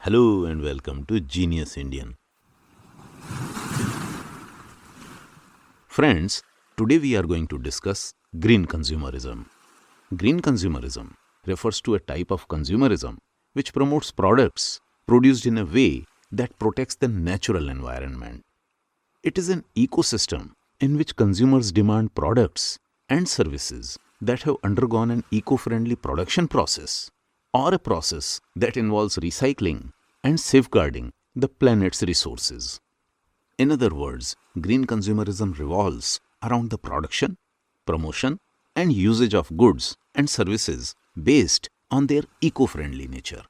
Hello and welcome to Genius Indian. Friends, today we are going to discuss green consumerism. Green consumerism refers to a type of consumerism which promotes products produced in a way that protects the natural environment. It is an ecosystem in which consumers demand products and services that have undergone an eco-friendly production process or a process that involves recycling and safeguarding the planet's resources. In other words, green consumerism revolves around the production, promotion, and usage of goods and services based on their eco-friendly nature.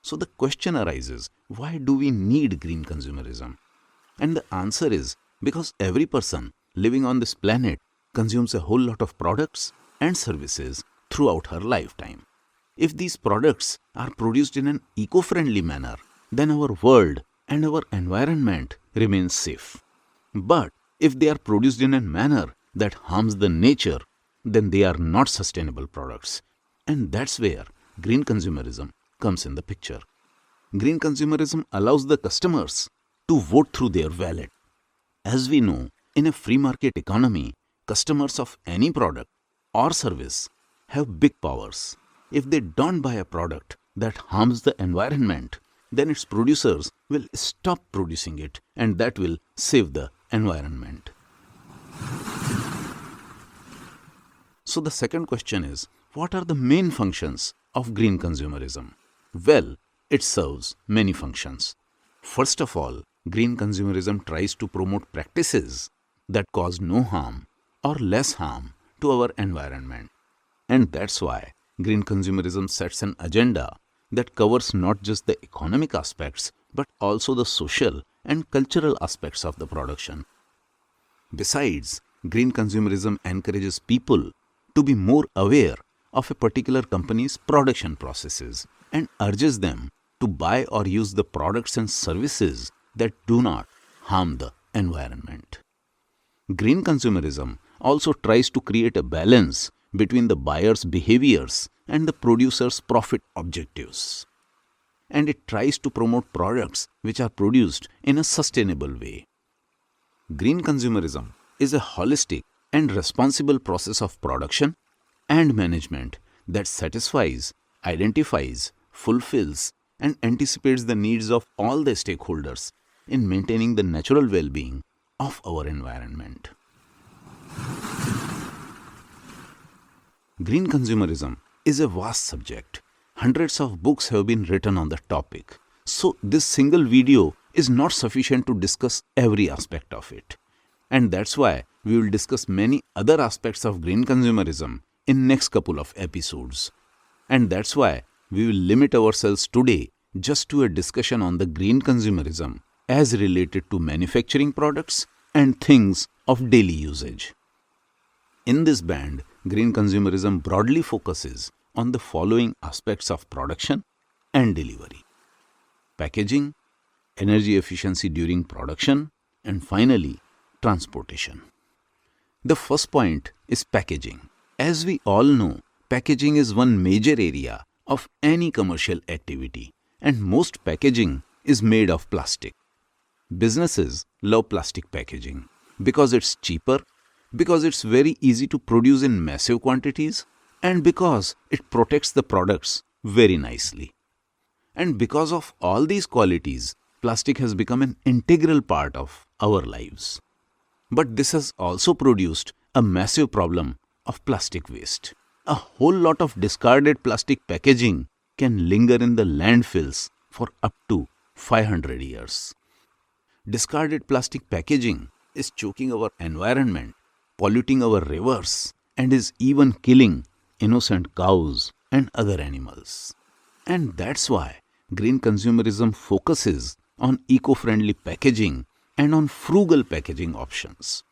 So the question arises, why do we need green consumerism? And the answer is because every person living on this planet consumes a whole lot of products and services throughout her lifetime. If these products are produced in an eco-friendly manner, then our world and our environment remains safe. But if they are produced in a manner that harms the nature, then they are not sustainable products. And that's where green consumerism comes in the picture. Green consumerism allows the customers to vote through their wallet. As we know, in a free market economy, customers of any product or service have big powers. If they don't buy a product that harms the environment, then its producers will stop producing it, and that will save the environment. So the second question is, what are the main functions of green consumerism? Well, it serves many functions. First of all, green consumerism tries to promote practices that cause no harm or less harm to our environment. And that's why green consumerism sets an agenda that covers not just the economic aspects but also the social and cultural aspects of the production. Besides, green consumerism encourages people to be more aware of a particular company's production processes and urges them to buy or use the products and services that do not harm the environment. Green consumerism also tries to create a balance between the buyer's behaviors and the producer's profit objectives. And it tries to promote products which are produced in a sustainable way. Green consumerism is a holistic and responsible process of production and management that satisfies, identifies, fulfills, and anticipates the needs of all the stakeholders in maintaining the natural well-being of our environment. Green consumerism is a vast subject. Hundreds of books have been written on the topic. So this single video is not sufficient to discuss every aspect of it. And that's why we will discuss many other aspects of green consumerism in next couple of episodes. And that's why we will limit ourselves today just to a discussion on the green consumerism as related to manufacturing products and things of daily usage. In this band, green consumerism broadly focuses on the following aspects of production and delivery: packaging, energy efficiency during production, and finally, transportation. The first point is packaging. As we all know, packaging is one major area of any commercial activity, and most packaging is made of plastic. Businesses love plastic packaging because it's cheaper, because it's very easy to produce in massive quantities, and because it protects the products very nicely. And because of all these qualities, plastic has become an integral part of our lives. But this has also produced a massive problem of plastic waste. A whole lot of discarded plastic packaging can linger in the landfills for up to 500 years. Discarded plastic packaging is choking our environment, polluting our rivers, and is even killing innocent cows and other animals. And that's why green consumerism focuses on eco-friendly packaging and on frugal packaging options.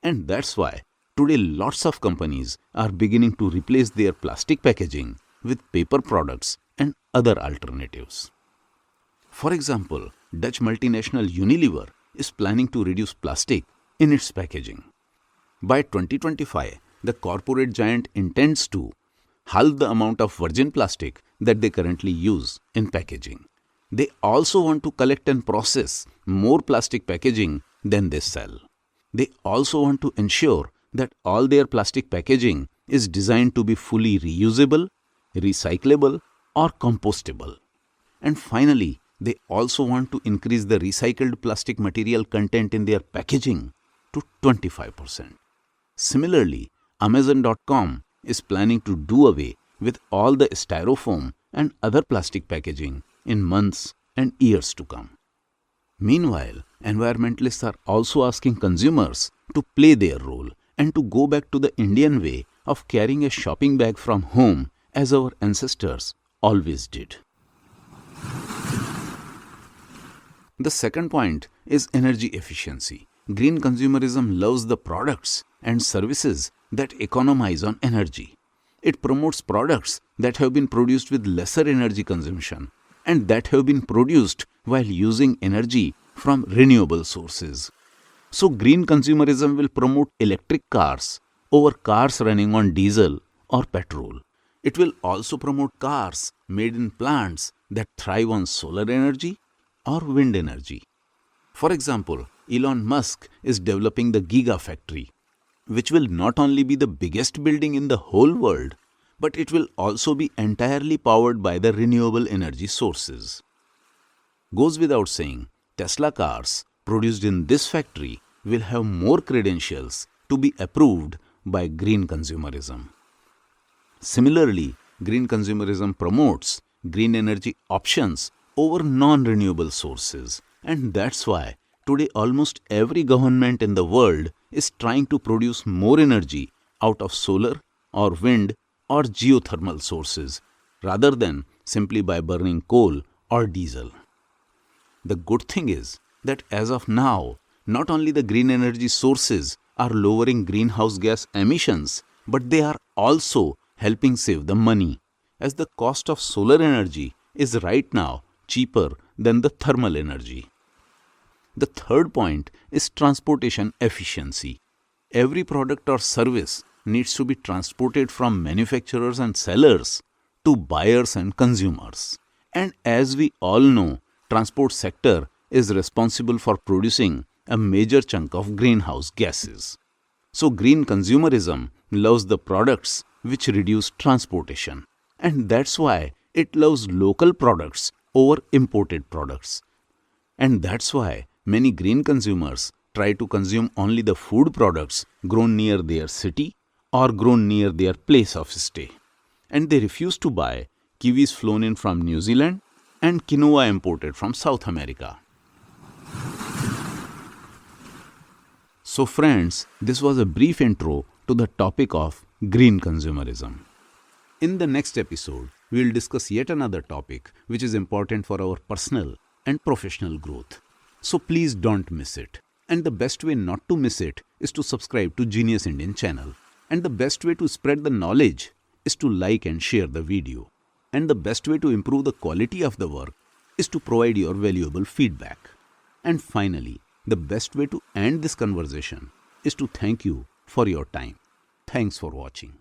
And that's why today lots of companies are beginning to replace their plastic packaging with paper products and other alternatives. For example, Dutch multinational Unilever is planning to reduce plastic in its packaging. By 2025, the corporate giant intends to halve the amount of virgin plastic that they currently use in packaging. they also want to collect and process more plastic packaging than they sell. They also want to ensure that all their plastic packaging is designed to be fully reusable, recyclable, or compostable. And finally, they also want to increase the recycled plastic material content in their packaging to 25%. Similarly, Amazon.com is planning to do away with all the styrofoam and other plastic packaging in months and years to come. Meanwhile, environmentalists are also asking consumers to play their role and to go back to the Indian way of carrying a shopping bag from home as our ancestors always did. The second point is energy efficiency. Green consumerism loves the products and services that economize on energy. It promotes products that have been produced with lesser energy consumption and that have been produced while using energy from renewable sources. So green consumerism will promote electric cars over cars running on diesel or petrol. It will also promote cars made in plants that thrive on solar energy or wind energy. For example, Elon Musk is developing the Gigafactory, which will not only be the biggest building in the whole world, but it will also be entirely powered by the renewable energy sources. Goes without saying, Tesla cars produced in this factory will have more credentials to be approved by green consumerism. Similarly, green consumerism promotes green energy options over non-renewable sources, and that's why today almost every government in the world is trying to produce more energy out of solar or wind or geothermal sources rather than simply by burning coal or diesel. The good thing is that as of now, not only the green energy sources are lowering greenhouse gas emissions, but they are also helping save the money, as the cost of solar energy is right now cheaper than the thermal energy. The third point is transportation efficiency. Every product or service needs to be transported from manufacturers and sellers to buyers and consumers. And as we all know, transport sector is responsible for producing a major chunk of greenhouse gases. So green consumerism loves the products which reduce transportation. And that's why it loves local products over imported products. And that's why many green consumers try to consume only the food products grown near their city or grown near their place of stay. And they refuse to buy kiwis flown in from New Zealand and quinoa imported from South America. So friends, this was a brief intro to the topic of green consumerism. In the next episode, we will discuss yet another topic which is important for our personal and professional growth. So please don't miss it. And the best way not to miss it is to subscribe to Genius Indian channel. And the best way to spread the knowledge is to like and share the video. And the best way to improve the quality of the work is to provide your valuable feedback. And finally, the best way to end this conversation is to thank you for your time. Thanks for watching.